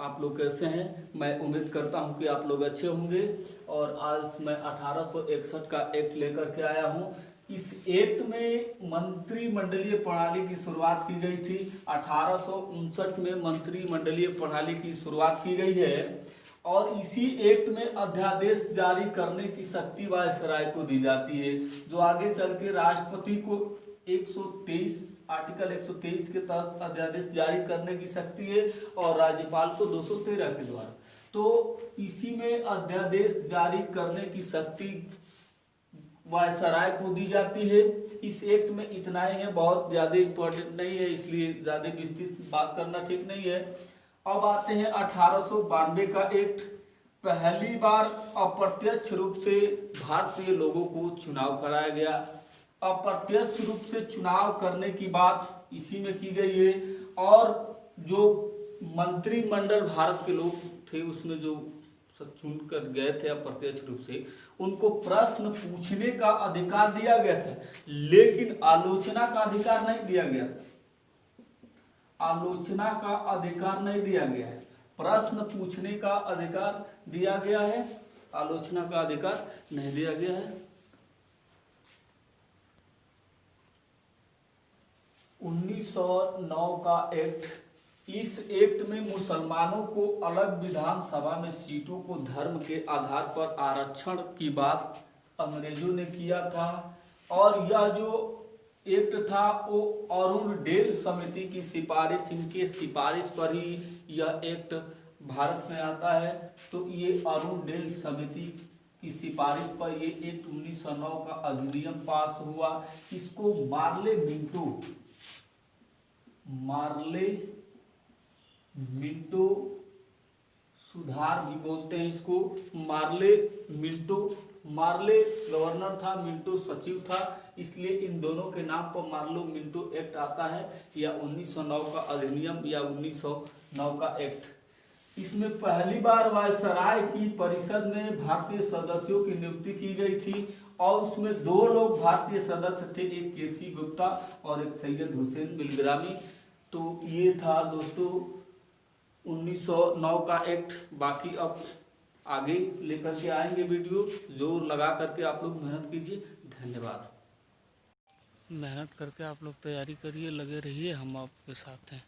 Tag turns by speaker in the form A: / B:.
A: आप लोग कैसे हैं? मैं उम्मीद करता हूं कि आप लोग अच्छे होंगे। और आज मैं 1861 का एक्ट लेकर के आया हूं। इस एक्ट में मंत्रिमंडलीय प्रणाली की शुरुआत की गई थी। 1859 में मंत्रिमंडलीय प्रणाली की शुरुआत की गई है और इसी एक्ट में अध्यादेश जारी करने की शक्ति वायसराय को दी जाती है, जो आगे चल के राष्ट्रपति को 123 आर्टिकल 123 के तहत अध्यादेश जारी करने की शक्ति है और राज्यपाल को 213 के द्वारा। तो इसी में अध्यादेश जारी करने की शक्ति वायसराय को दी जाती है। इस एक्ट में इतना ही है, बहुत ज्यादा इंपॉर्टेंट नहीं है, इसलिए ज्यादा विस्तृत बात करना ठीक नहीं है। अब आते हैं 1892 का एक्ट। पहली बार अप्रत्यक्ष रूप से भारतीय लोगों को चुनाव कराया गया। अप्रत्यक्ष रूप से चुनाव करने की बात इसी में की गई है और जो मंत्रिमंडल भारत के लोग थे उसमें जो चुनकर गए थे अप्रत्यक्ष रूप से, उनको प्रश्न पूछने का अधिकार दिया गया था, लेकिन आलोचना का अधिकार नहीं दिया गया था। आलोचना का अधिकार नहीं दिया गया है, प्रश्न पूछने का अधिकार दिया गया है, आलोचना का अधिकार नहीं दिया गया है। 1909 का एक्ट। इस एक्ट में मुसलमानों को अलग विधानसभा में सीटों को धर्म के आधार पर आरक्षण की बात अंग्रेजों ने किया था और यह जो एक्ट था वो अरुण डेल समिति की सिफारिश, इनके सिफारिश पर ही यह एक्ट भारत में आता है। तो ये अरुण डेल समिति की सिफारिश पर ये एक्ट 1909 का अधिनियम पास हुआ। इसको मार्ले मिंटो सुधार भी बोलते हैं इसको। मार्ले गवर्नर था, मिंटो सचिव था, इसलिए इन दोनों के नाम पर मार्लो मिंटो एक्ट आता है, या 1909 का अधिनियम या 1909 का एक्ट। इसमें पहली बार वायसराय की परिषद में भारतीय सदस्यों की नियुक्ति की गई थी और उसमें 2 लोग भारतीय सदस्य थे, एक केसी गुप्ता और एक सैयद हुसैन मिलग्रामी। तो ये था दोस्तों 1909 का एक्ट। बाकी अब आगे लेकर के आएंगे वीडियो, जोर लगा करके आप लोग मेहनत कीजिए। धन्यवाद। मेहनत करके आप लोग तैयारी करिए, लगे रहिए, हम आपके साथ हैं।